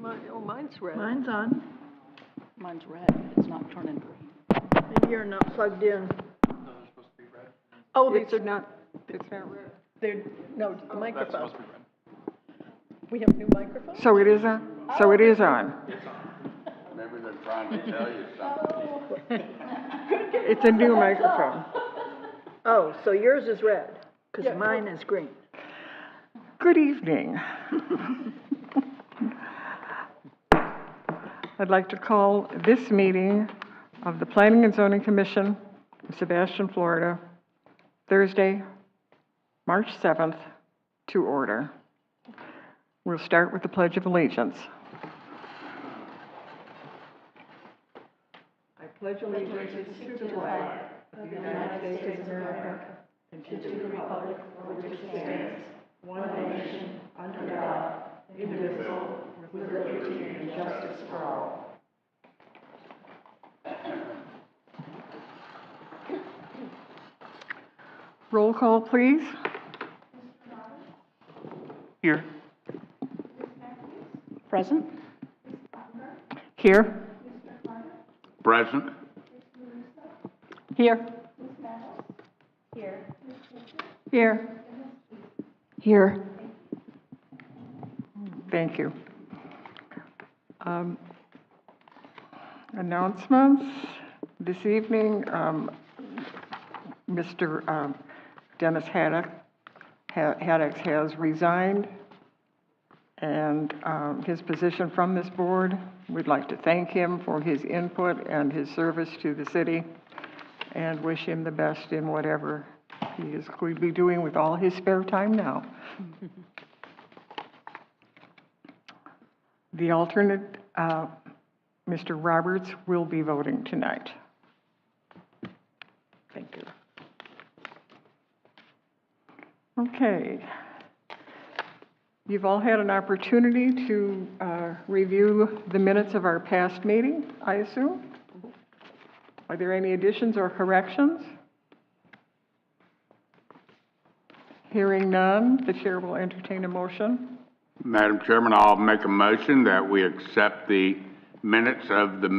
Mine's red. Mine's on. Mine's red, it's not turning green. Maybe you're not plugged in. Oh, these are not, it's not red. They're, no, the microphone. That's supposed to be red. We have new microphones? So it is on? So it is on. Maybe they're trying to tell you something. It's a new microphone. Oh, so yours is red, because Yeah, mine is green. Good evening. I'd like to call this meeting of the Planning and Zoning Commission of Sebastian, Florida, Thursday, March 7th, to order. We'll start with the Pledge of Allegiance. I pledge allegiance to the flag of the United States of America and to the republic for which it stands, one nation, under God, indivisible, with liberty and justice for all. Roll call, please. Here. Present? Here. Present? Here. Here. Here. Thank you. Announcements. This evening, Mr. Dennis Haddock has resigned and his position from this board. We'd like to thank him for his input and his service to the city and wish him the best in whatever he is going to be doing with all his spare time now. The alternate, Mr. Roberts, will be voting tonight. Thank you. Okay. You've all had an opportunity to review the minutes of our past meeting, I assume? Are there any additions or corrections? Hearing none, the chair will entertain a motion. Madam Chairman, I'll make a motion that we accept the minutes of the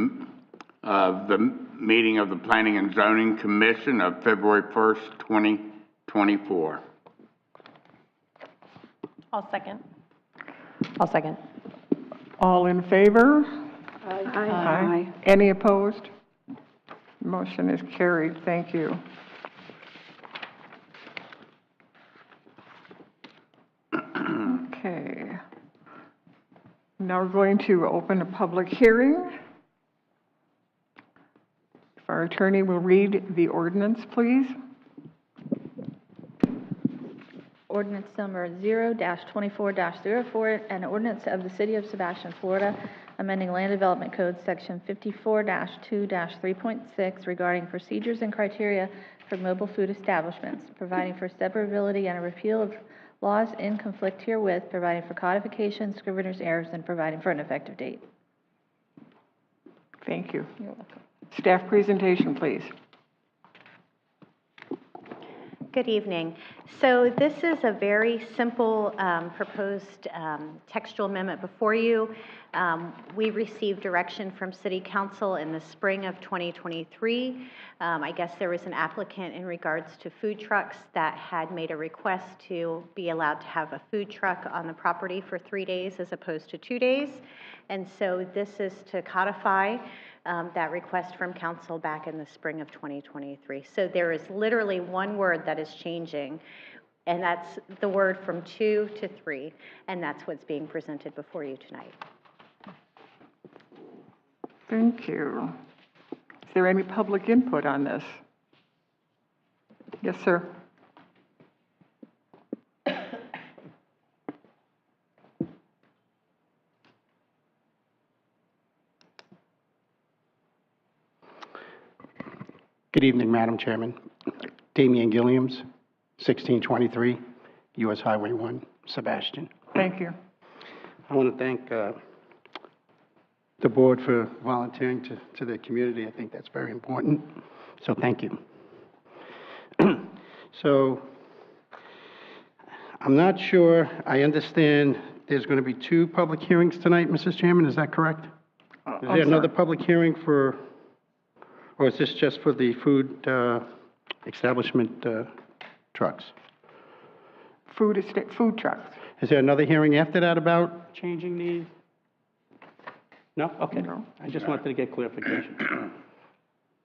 meeting of the Planning and Zoning Commission of February 1st, 2024. I'll second. All in favor? Aye. Any opposed? Motion is carried. Thank you. Okay. Now we're going to open a public hearing. If our attorney will read the ordinance, please. Ordinance number 0-24-04, an ordinance of the City of Sebastian, Florida, amending Land Development Code Section 54-2-3.6 regarding procedures and criteria for mobile food establishments, providing for severability and a repeal of laws in conflict herewith, providing for codification, scrivener's errors, and providing for an effective date. Thank you. You're welcome. Staff presentation, please. Good evening. So this is a very simple proposed textual amendment before you. We received direction from City Council in the spring of 2023. I guess there was an applicant in regards to food trucks that had made a request to be allowed to have a food truck on the property for 3 days as opposed to 2 days. And so this is to codify that request from council back in the spring of 2023. So there is literally one word that is changing, and that's the word from 2 to 3, and that's what's being presented before you tonight. Thank you. Is there any public input on this? Yes, sir. Good evening, Madam Chairman. Damian Gilliams, 1623 U.S. Highway 1, Sebastian. Thank you. I want to thank the board for volunteering to the community. I think that's very important. So thank you. So I'm not sure I understand there's going to be 2 public hearings tonight, Mrs. Chairman, is that correct? Is there another public hearing for, or is this just for the food establishment trucks? Food trucks. Is there another hearing after that about changing the? No? Okay. No. I just wanted to get clarification.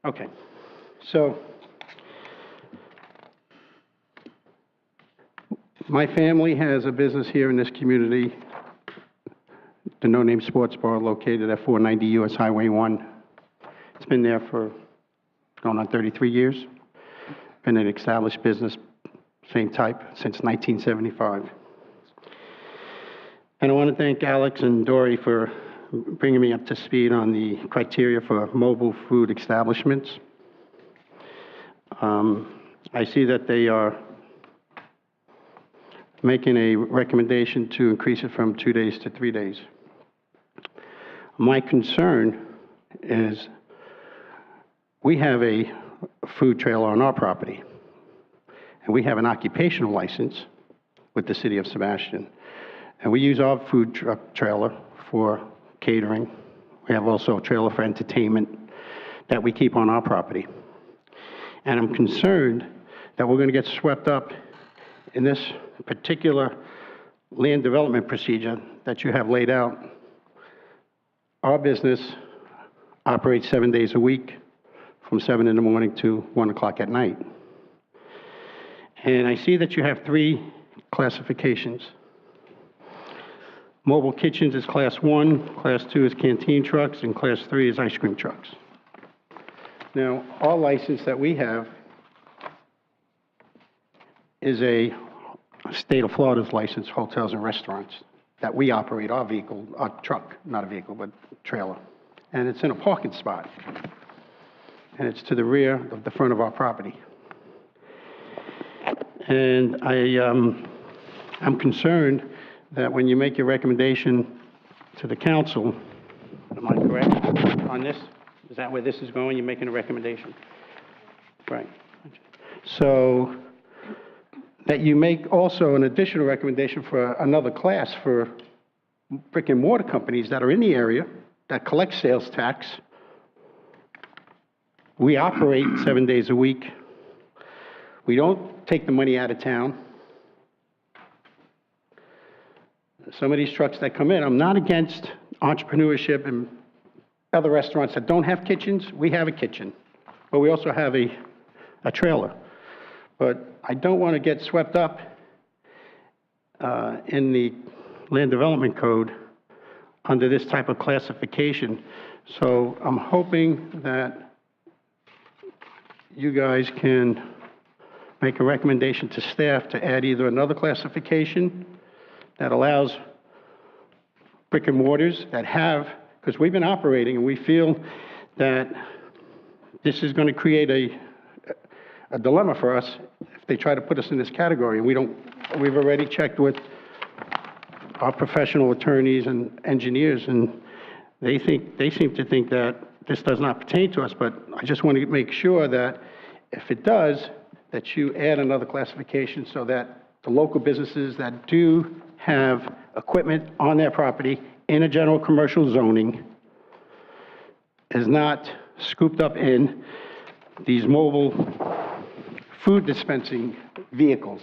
Okay. So, my family has a business here in this community, the No Name Sports Bar located at 490 US Highway 1. It's been there for going on 33 years. Been an established business, same type, since 1975. And I want to thank Alex and Dory for bringing me up to speed on the criteria for mobile food establishments. I see that they are making a recommendation to increase it from 2 days to 3 days. My concern is we have a food trailer on our property, and we have an occupational license with the city of Sebastian. And we use our food truck trailer for catering. We have also a trailer for entertainment that we keep on our property. And I'm concerned that we're going to get swept up in this particular land development procedure that you have laid out. Our business operates 7 days a week, from 7 in the morning to 1 o'clock at night. And I see that you have 3 classifications. Mobile kitchens is Class 1, Class 2 is canteen trucks, and Class 3 is ice cream trucks. Now, our license that we have is a state of Florida's licensed hotels and restaurants that we operate our vehicle, our truck, not a vehicle, but trailer. And it's in a parking spot. And it's to the rear of the front of our property. And I'm concerned that when you make your recommendation to the council, am I correct on this? Is that where this is going? You're making a recommendation? Right. So that you make also an additional recommendation for another class for brick and mortar companies that are in the area that collect sales tax. We operate 7 days a week. We don't take the money out of town. Some of these trucks that come in, I'm not against entrepreneurship and other restaurants that don't have kitchens. We have a kitchen, but we also have a trailer. But I don't want to get swept up in the land development code under this type of classification. So I'm hoping that you guys can make a recommendation to staff to add either another classification that allows brick and mortars that have, because we've been operating and we feel that this is going to create a dilemma for us if they try to put us in this category. And we've already checked with our professional attorneys and engineers, and they seem to think that this does not pertain to us, but I just want to make sure that if it does, that you add another classification so that the local businesses that do have equipment on their property in a general commercial zoning is not scooped up in these mobile food dispensing vehicles.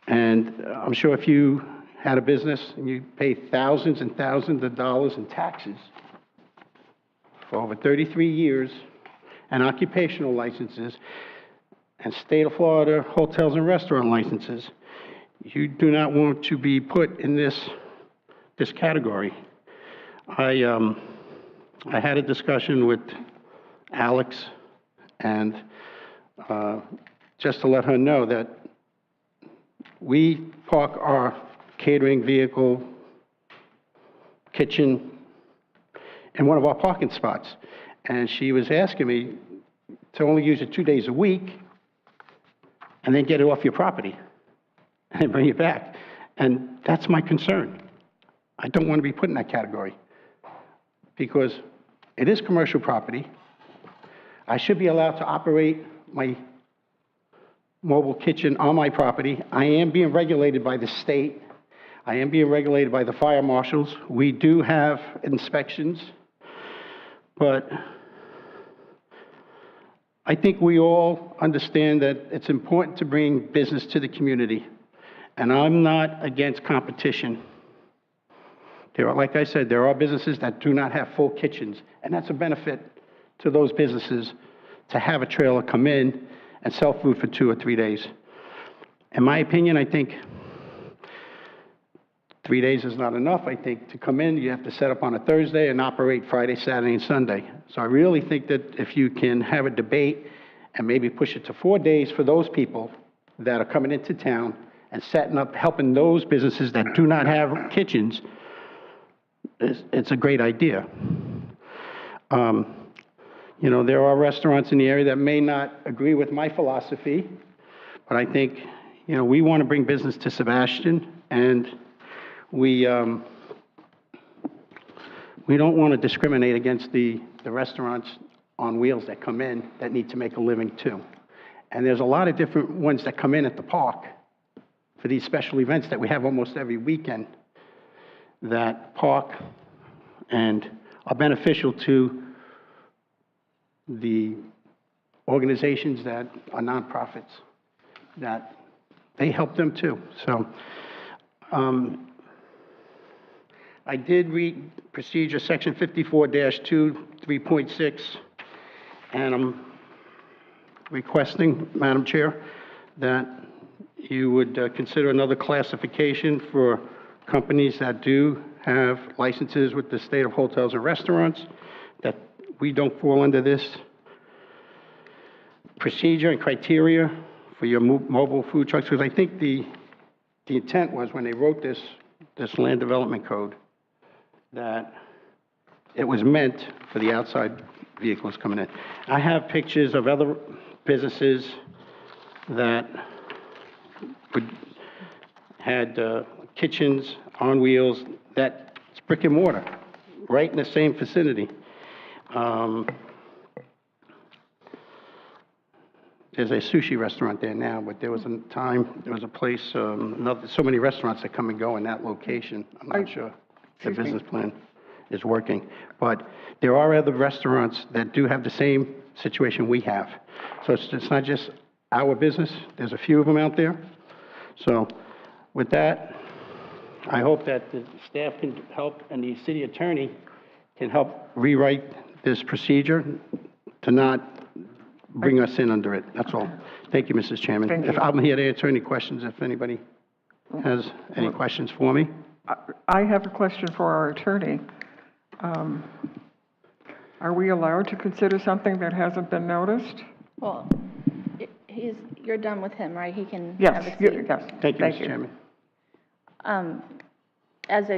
And I'm sure if you had a business and you pay thousands and thousands of dollars in taxes for over 33 years and occupational licenses and state of Florida hotels and restaurant licenses, you do not want to be put in this category. I had a discussion with Alex, and just to let her know that we park our catering vehicle, kitchen in one of our parking spots. And she was asking me to only use it 2 days a week and then get it off your property and bring it back. And that's my concern. I don't want to be put in that category because it is commercial property. I should be allowed to operate my mobile kitchen on my property. I am being regulated by the state I am being regulated by the fire marshals. We do have inspections, but I think we all understand that it's important to bring business to the community, and I'm not against competition. There are, like I said, there are businesses that do not have full kitchens, and that's a benefit to those businesses to have a trailer come in and sell food for 2 or 3 days. In my opinion, I think 3 days is not enough. I think to come in, you have to set up on a Thursday and operate Friday, Saturday, and Sunday. So I really think that if you can have a debate and maybe push it to 4 days for those people that are coming into town and setting up, helping those businesses that do not have kitchens, it's a great idea. You know, there are restaurants in the area that may not agree with my philosophy, but I think, you know, we want to bring business to Sebastian, and we don't want to discriminate against the restaurants on wheels that come in that need to make a living too. And there's a lot of different ones that come in at the park for these special events that we have almost every weekend that park and are beneficial to the organizations that are nonprofits, that they help them too. So I did read procedure section 54-2, 3.6, and I'm requesting, Madam Chair, that you would consider another classification for companies that do have licenses with the state of hotels and restaurants, that we don't fall under this procedure and criteria for your mobile food trucks, because I think the intent was when they wrote this land development code that it was meant for the outside vehicles coming in. I have pictures of other businesses that had kitchens on wheels that's brick and mortar, right in the same vicinity. There's a sushi restaurant there now, but there was a time, there was a place, so many restaurants that come and go in that location. I'm not sure the business plan is working. But there are other restaurants that do have the same situation we have. So it's not just our business. There's a few of them out there. So with that, I hope that the staff can help and the city attorney can help rewrite this procedure to not bring us in under it. That's all. Thank you, Mrs. Chairman. Thank you. I'm here to answer any questions if anybody has any questions for me. I have a question for our attorney. Are we allowed to consider something that hasn't been noticed? Well, you're done with him, right? He can have Yes, a seat. yes. Thank you, Mr. Chairman. As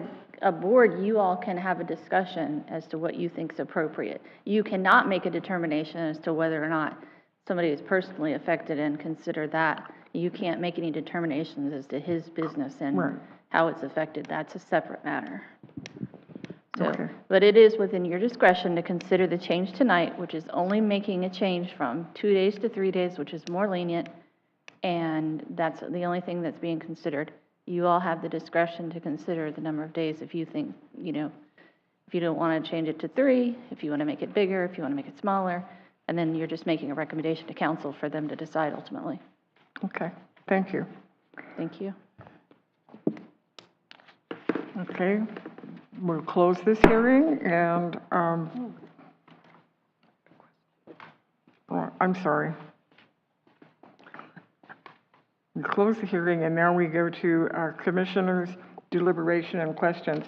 a board, you all can have a discussion as to what you think is appropriate. You cannot make a determination as to whether or not somebody is personally affected and consider that. You can't make any determinations as to his business and Right. how it's affected. That's a separate matter. So, Okay. but it is within your discretion to consider the change tonight, which is only making a change from 2 days to 3 days, which is more lenient, and that's the only thing that's being considered. You all have the discretion to consider the number of days if you think, you know, if you don't want to change it to 3, if you want to make it bigger, if you want to make it smaller, and then you're just making a recommendation to council for them to decide ultimately. Okay, thank you. Thank you. Okay, we'll close this hearing, and, I'm sorry. We close the hearing, and now we go to our commissioners' deliberation and questions.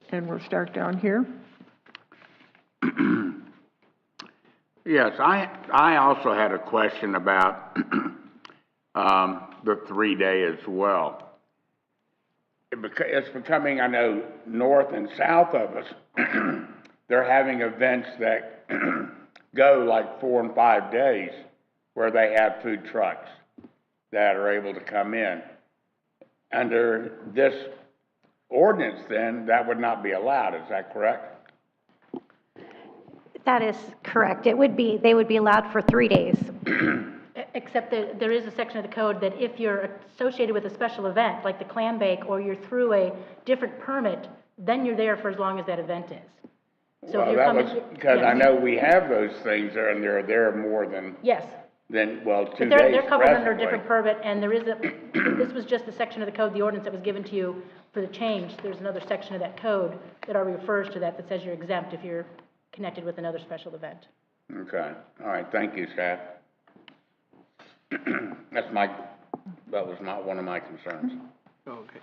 And we'll start down here. Yes, I also had a question about the 3-day as well. It's becoming, I know, north and south of us, they're having events that go like 4 and 5 days where they have food trucks that are able to come in. Under this ordinance, then, that would not be allowed, is that correct? That is correct. They would be allowed for 3 days. Except that there is a section of the code that if you're associated with a special event, like the clam bake, or you're through a different permit, then you're there for as long as that event is. So if Well, you're that coming. was, because I yes. know we have those things there, and they're there more Yes, than, well, 2 but days they're covered under a presently. different permit, and there is a, this was just the section of the code, the ordinance that was given to you for the change. There's another section of that code that already refers to that says you're exempt if you're connected with another special event. Okay, all right, thank you, staff. That was not one of my concerns. Okay.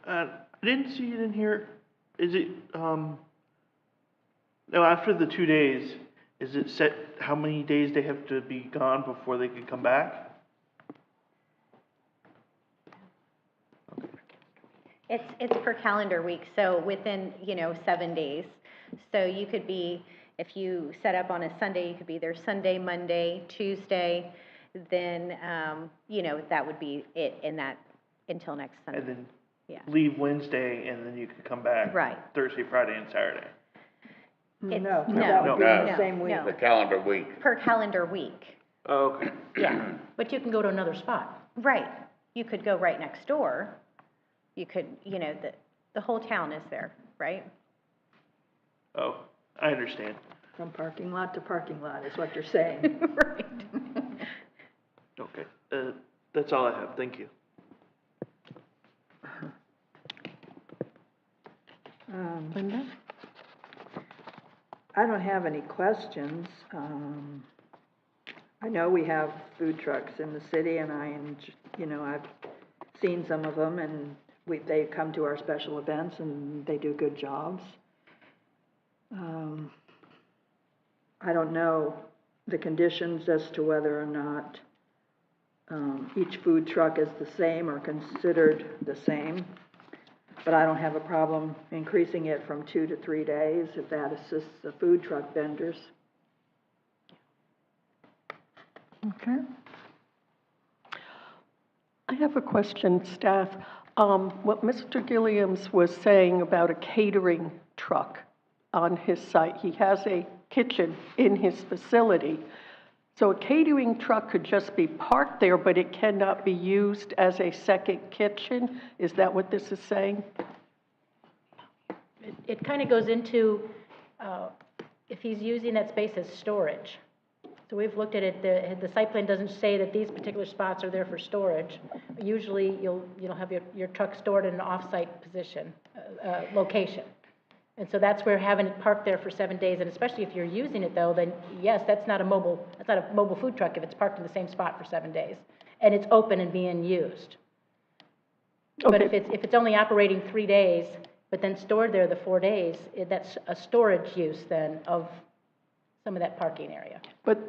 I didn't see it in here. Is it, no, after the 2 days, is it set how many days they have to be gone before they can come back? It's per calendar week, so within, 7 days. So you could be, if you set up on a Sunday, you could be there Sunday, Monday, Tuesday, then, that would be it in that, until next Sunday. And then Yeah. leave Wednesday, and then you could come back Right. Thursday, Friday, and Saturday. No, No, that would be no, the same week. no. The calendar week. Per calendar week. Oh, okay. Yeah, but you can go to another spot. Right. You could go right next door. You could, the whole town is there, right? Oh, I understand. From parking lot to parking lot is what you're saying. Right. Okay. That's all I have. Thank you. Linda? I don't have any questions. I know we have food trucks in the city, and I've seen some of them, and they come to our special events, and they do good jobs. I don't know the conditions as to whether or not each food truck is the same or considered the same, but I don't have a problem increasing it from 2 to 3 days if that assists the food truck vendors. Okay. I have a question, staff. What Mr. Gilliams was saying about a catering truck on his site, he has a kitchen in his facility. So a catering truck could just be parked there, but it cannot be used as a second kitchen? Is that what this is saying? It kind of goes into, if he's using that space as storage. So we've looked at it, the site plan doesn't say that these particular spots are there for storage. Usually, you'll have your truck stored in an off-site position, location. And so that's where having it parked there for 7 days, and especially if you're using it though, then yes, that's not a mobile food truck if it's parked in the same spot for 7 days. And it's open and being used. But Okay. if it's only operating 3 days, but then stored there the 4 days, that's a storage use then of some of that parking area. But,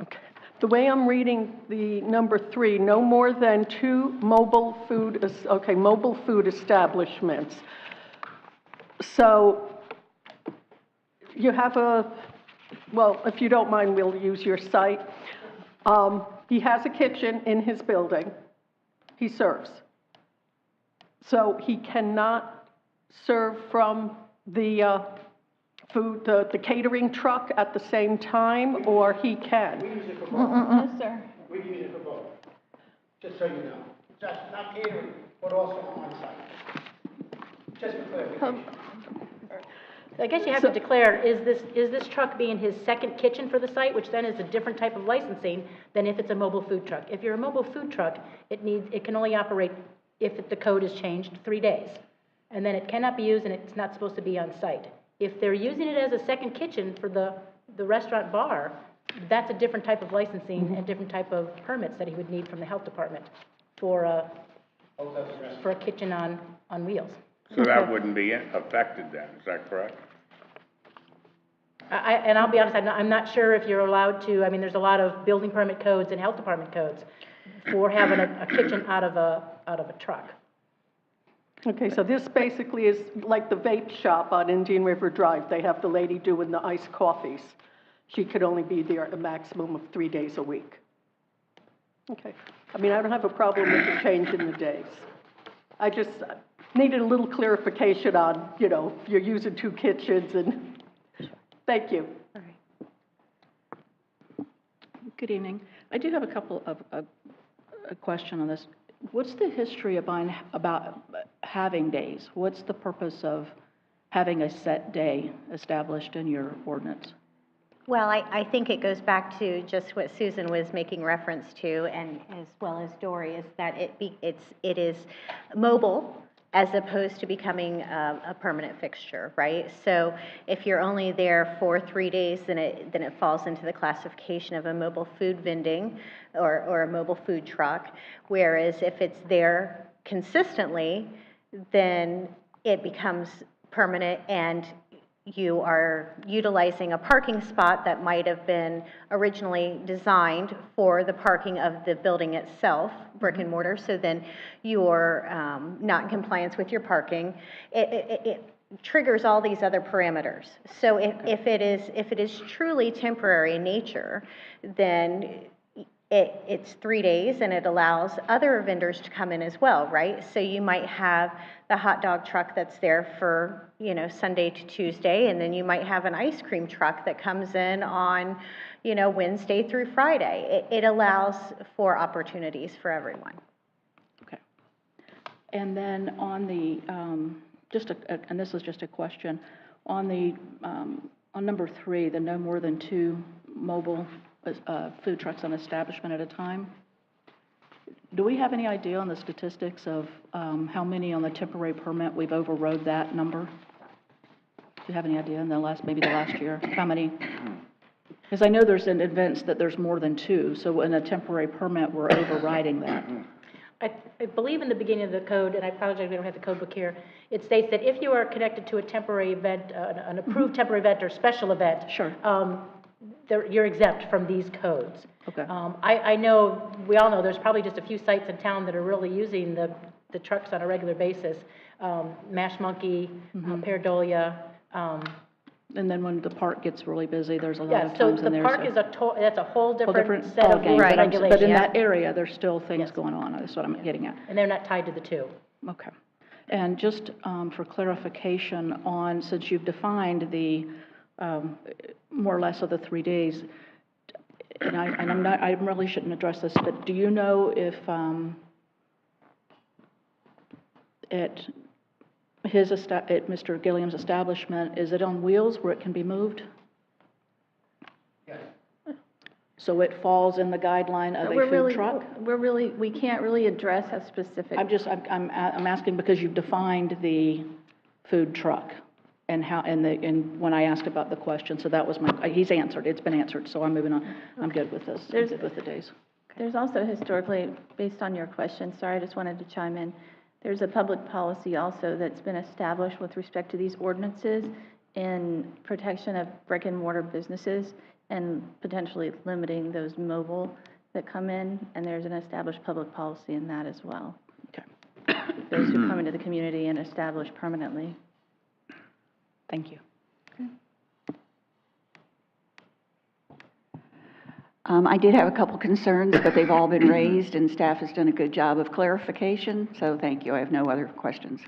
okay, the way I'm reading the number 3, no more than 2 mobile food establishments. So you have if you don't mind, we'll use your site. He has a kitchen in his building. He serves. So he cannot serve from the the catering truck at the same time, or he can? We use it for both. No, sir. We use it for both, just so you know. Just not catering, but also on site. Just for clarification. I guess you have to declare, is this truck being his second kitchen for the site, which then is a different type of licensing than if it's a mobile food truck. If you're a mobile food truck, it can only operate if the code is changed 3 days. And then it cannot be used and it's not supposed to be on site. If they're using it as a second kitchen for the restaurant bar, that's a different type of licensing and different type of permits that he would need from the health department for a kitchen on wheels. So that wouldn't be affected then, is that correct? And I'll be honest, I'm not sure if you're allowed to, there's a lot of building permit codes and health department codes for having a kitchen out of a truck. Okay, so this basically is like the vape shop on Indian River Drive. They have the lady doing the iced coffees. She could only be there a maximum of 3 days a week. Okay. I don't have a problem with the change in the days. I just needed a little clarification on, if you're using 2 kitchens and, thank you. Good evening. I do have a couple of, a question on this. What's the history about having days? What's the purpose of having a set day established in your ordinance? Well, I think it goes back to just what Susan was making reference to, and as well as Dory, is that it is mobile as opposed to becoming a permanent fixture, right? So if you're only there for 3 days, then it falls into the classification of a mobile food vending or a mobile food truck. Whereas if it's there consistently, then it becomes permanent, and you are utilizing a parking spot that might have been originally designed for the parking of the building itself, brick and mortar, so then you're not in compliance with your parking. It triggers all these other parameters. So if it is truly temporary in nature, then it's 3 days, and it allows other vendors to come in as well, right? So you might have the hot dog truck that's there for, Sunday to Tuesday, and then you might have an ice cream truck that comes in on, Wednesday through Friday. It allows for opportunities for everyone. Okay. And then on the, and this is just a question, on the, on number 3, the no more than 2 mobile food trucks on establishment at a time, do we have any idea on the statistics of how many on the temporary permit we've overrode that number? Do you have any idea in maybe the last year? How many? Because I know there's in events that there's more than 2, so in a temporary permit, we're overriding that. I believe in the beginning of the code, and I apologize, we don't have the code book here, it states that if you are connected to a temporary event, an approved temporary event or special event, Sure. You're exempt from these codes. Okay. I know, we all know, there's probably just a few sites in town that are really using the trucks on a regular basis. Mash Monkey, Paradolia. And then when the park gets really busy, there's a lot of Yeah, so times in the there. park is that's a whole different set ball of game, rules and but regulations. But in that area, there's still things going on. That's what I'm getting at. And they're not tied to the 2. Okay. And just for clarification on, since you've defined the more or less of the 3 days, and I really shouldn't address this, but do you know if at Mr. Gilliam's establishment, is it on wheels where it can be moved? Yes. So it falls in the guideline of a food truck? We can't really address a specific. I'm asking because you've defined the food truck and how, and when I asked about the question, so that was he's answered, it's been answered, so I'm moving on. I'm good with this, I'm good with the days. There's also historically, based on your question, sorry, I just wanted to chime in, there's a public policy also that's been established with respect to these ordinances in protection of brick and mortar businesses and potentially limiting those mobile that come in, and there's an established public policy in that as well. Okay. Those who come into the community and establish permanently. Thank you. I did have a couple concerns, but they've all been raised, and staff has done a good job of clarification, so thank you. I have no other questions.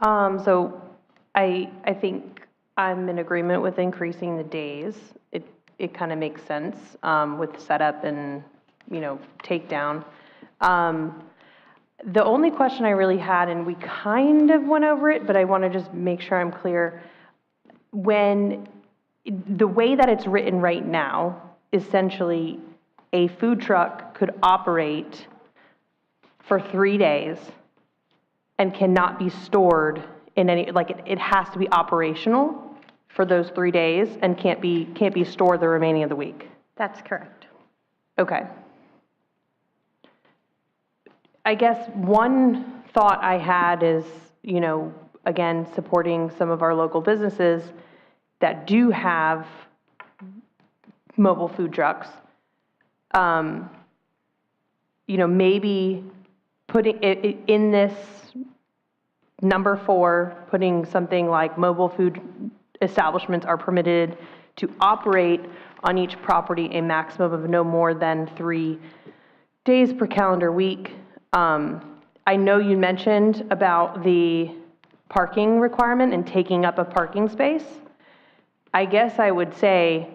So I think I'm in agreement with increasing the days. It kind of makes sense with setup and, takedown. The only question I really had, and we kind of went over it, but I want to just make sure I'm clear, when the way that it's written right now, essentially a food truck could operate for 3 days and cannot be stored in any, it has to be operational for those 3 days and can't be stored the remaining of the week. That's correct. Okay. I guess one thought I had is, again, supporting some of our local businesses that do have mobile food trucks. Maybe putting it in this number 4, putting something like mobile food establishments are permitted to operate on each property a maximum of no more than 3 days per calendar week. I know you mentioned about the parking requirement and taking up a parking space. I guess I would say,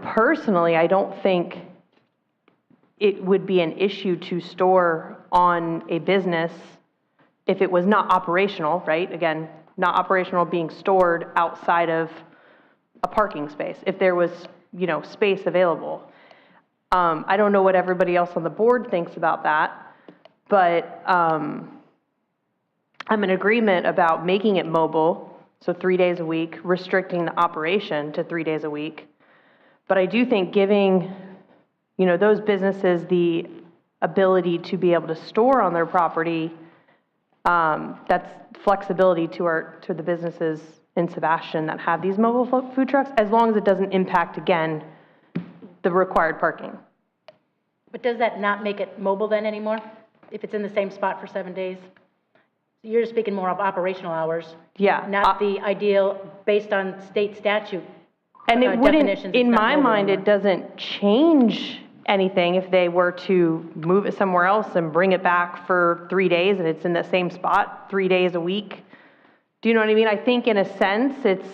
personally, I don't think it would be an issue to store on a business if it was not operational, right? Again, not operational being stored outside of a parking space, if there was, space available. I don't know what everybody else on the board thinks about that, but I'm in agreement about making it mobile, so 3 days a week, restricting the operation to 3 days a week. But I do think giving, those businesses the ability to be able to store on their property, that's flexibility to the businesses in Sebastian that have these mobile food trucks, as long as it doesn't impact, again, the required parking. But does that not make it mobile then anymore, if it's in the same spot for 7 days? You're speaking more of operational hours. Yeah. Not the ideal, based on state statute And it wouldn't, definitions, in it's not my mobile mind, anymore. it doesn't change anything if they were to move it somewhere else and bring it back for 3 days and it's in the same spot 3 days a week. Do you know what I mean? I think in a sense, it's...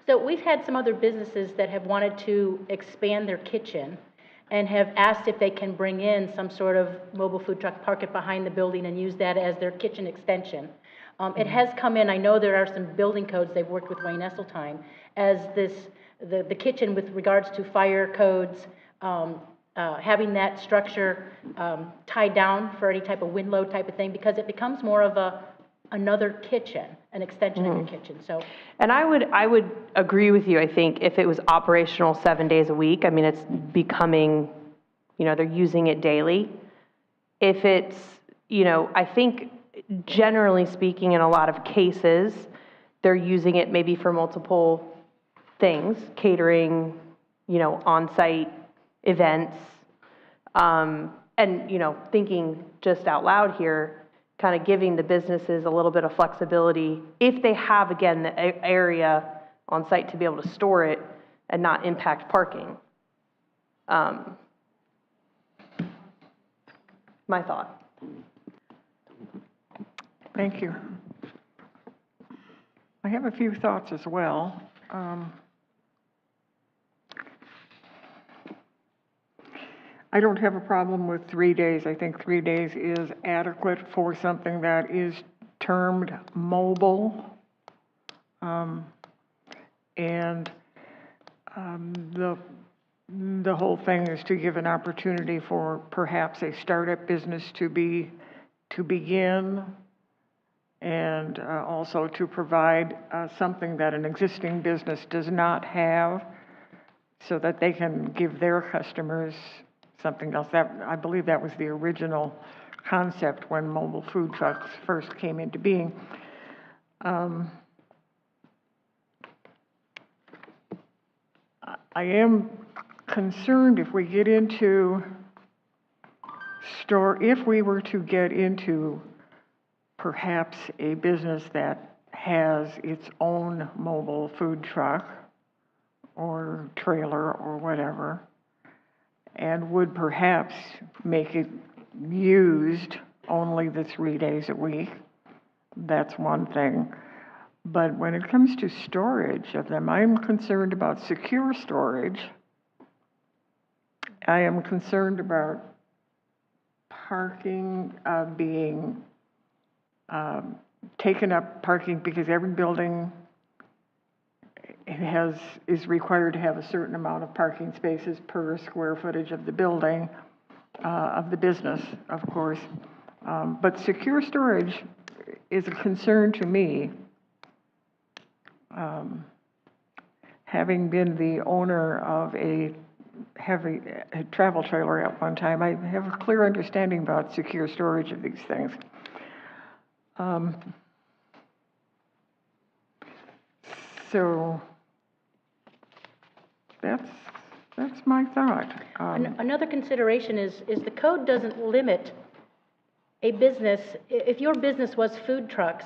So we've had some other businesses that have wanted to expand their kitchen and have asked if they can bring in some sort of mobile food truck, park it behind the building and use that as their kitchen extension. It has come in, I know there are some building codes, they've worked with Wayne Esseltine, as the kitchen with regards to fire codes, having that structure tied down for any type of wind load type of thing, because it becomes more of another kitchen, an extension of your kitchen, so. And I would agree with you, I think, if it was operational 7 days a week. I mean, it's becoming, they're using it daily. If it's, I think, generally speaking, in a lot of cases, they're using it maybe for multiple things, catering, on-site events. And, thinking just out loud here, kind of giving the businesses a little bit of flexibility if they have, again, the area on site to be able to store it and not impact parking. My thought. Thank you. I have a few thoughts as well. I don't have a problem with 3 days. I think 3 days is adequate for something that is termed mobile. The whole thing is to give an opportunity for perhaps a startup business to begin, and also to provide something that an existing business does not have, so that they can give their customers something else. I believe that was the original concept when mobile food trucks first came into being. I am concerned if we get into if we were to get into perhaps a business that has its own mobile food truck or trailer or whatever, and would perhaps make it used only the 3 days a week. That's one thing. But when it comes to storage of them, I'm concerned about secure storage. I am concerned about parking being taken up parking, because every building is required to have a certain amount of parking spaces per square footage of the building, of the business, of course. But secure storage is a concern to me. Having been the owner of a travel trailer at one time, I have a clear understanding about secure storage of these things. So that's my thought. Another consideration is the code doesn't limit a business. If your business was food trucks,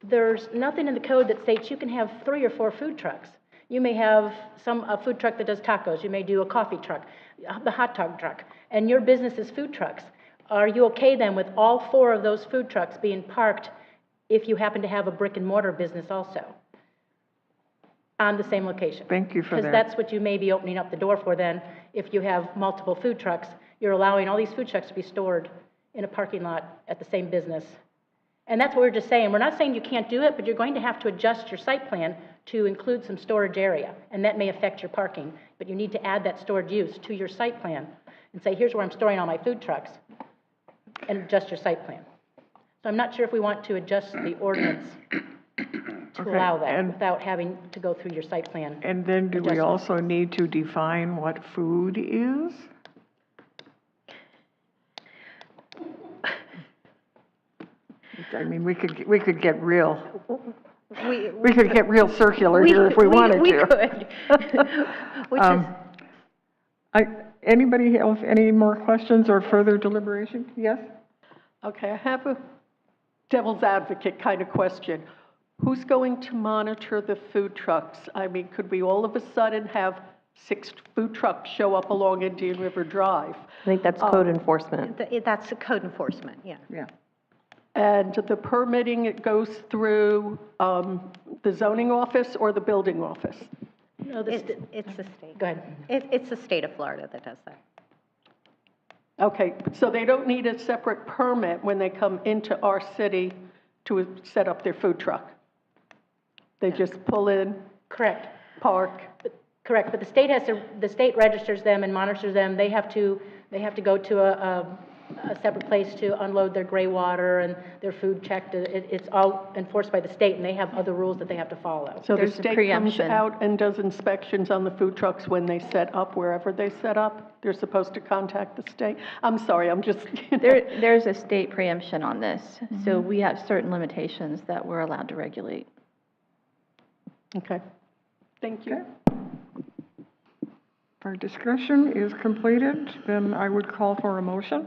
there's nothing in the code that states you can have 3 or 4 food trucks. You may have a food truck that does tacos. You may do a coffee truck, the hot dog truck, and your business is food trucks. Are you okay then with all 4 of those food trucks being parked if you happen to have a brick and mortar business also? on the same location. Thank you for that. Because that's what you may be opening up the door for then, if you have multiple food trucks. You're allowing all these food trucks to be stored in a parking lot at the same business. And that's what we're just saying. We're not saying you can't do it, but you're going to have to adjust your site plan to include some storage area, and that may affect your parking. But you need to add that storage use to your site plan and say, here's where I'm storing all my food trucks, and adjust your site plan. So I'm not sure if we want to adjust the ordinance to Okay, allow that and- without having to go through your site plan. And then do we adjustments. also need to define what food is? I mean, we could get real, we could get real circular here if we wanted We to. could. Which is, Anybody have any more questions or further deliberation? Yes? Okay, I have a devil's advocate kind of question. Who's going to monitor the food trucks? I mean, could we all of a sudden have 6 food trucks show up along Indian River Drive? I think that's code enforcement. that's code enforcement, yeah. Yeah. And the permitting, it goes through the zoning office or the building office? No, It's the state. Go ahead. It's the state of Florida that does that. Okay, so they don't need a separate permit when they come into our city to set up their food truck? They just pull in, Correct. park? Correct, but the state registers them and monitors them. They have to go to a separate place to unload their gray water and their food checked. It's all enforced by the state, and they have other rules that they have to follow. So the There's a state comes preemption. out and does inspections on the food trucks when they set up, wherever they set up? They're supposed to contact the state? I'm sorry, I'm just, There's a state preemption on this, so we have certain limitations that we're allowed to regulate. Okay, thank you. Our discussion is completed, then I would call for a motion.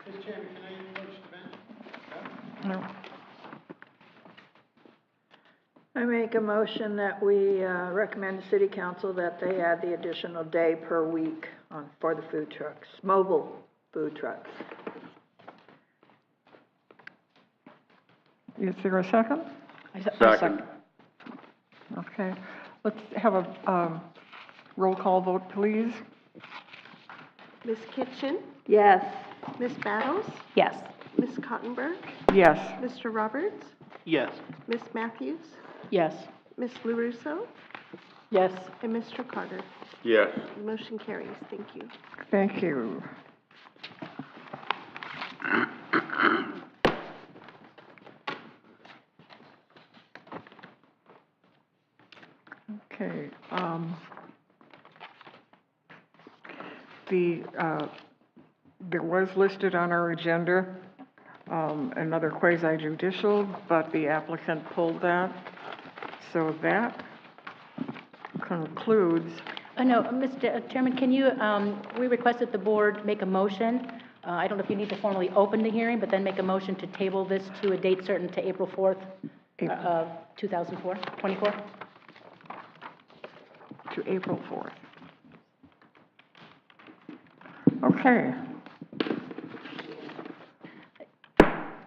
Mr. Chairman, can I approach the bench? No. I make a motion that we recommend to City Council that they add the additional day per week for the food trucks, mobile food trucks. Is there a second? Second. Okay, let's have a roll call vote, please. Ms. Kitchen, Yes. Ms. Battles, Yes. Ms. Cottenberg, Yes. Mr. Roberts, Yes. Ms. Matthews, Yes. Ms. LaRusso, Yes, and Mr. Carter. Yes. The motion carries. Thank you. Thank you. Okay, there was listed on our agenda, another quasi-judicial, but the applicant pulled that. So that concludes. No, Mr. Chairman, can you, we request that the board make a motion. I don't know if you need to formally open the hearing, but then make a motion to table this to a date certain to April 4th, 24? To April 4th. Okay.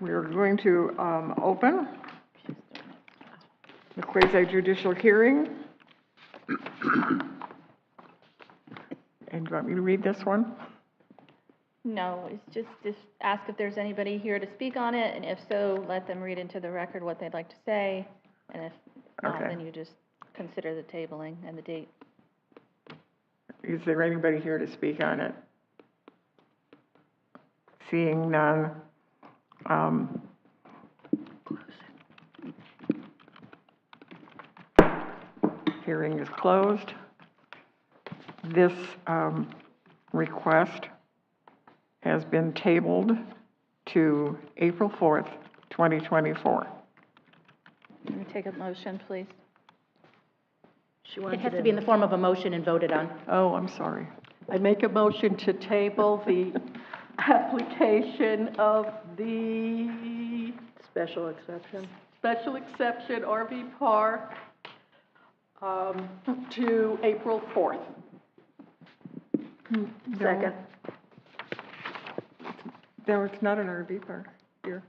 We are going to open the quasi-judicial hearing. And do you want me to read this one? No, it's just ask if there's anybody here to speak on it, and if so, let them read into the record what they'd like to say, and if not, Okay. then you just consider the tabling and the date. Is there anybody here to speak on it? Seeing none. Hearing is closed. This request has been tabled to April 4th, 2024. Can we take a motion, please? It has to be in the form of a motion and voted on. Oh, I'm sorry. I make a motion to table the application of the Special exception. special exception RV park to April 4th. Second. No, it's not an RV park here.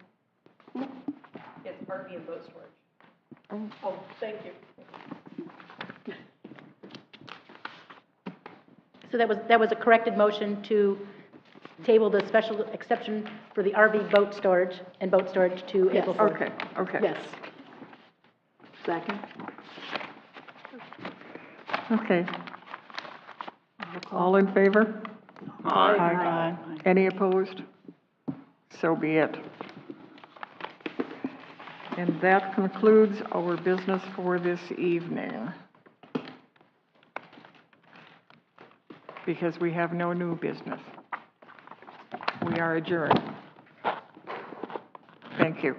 It's RV and boat storage. Oh, thank you. So that was a corrected motion to table the special exception for the RV boat storage and boat storage to Yes. April 4th. Okay. Yes. Second? Okay. All in favor? Aye. Any opposed? So be it. And that concludes our business for this evening. Because we have no new business. We are adjourned. Thank you.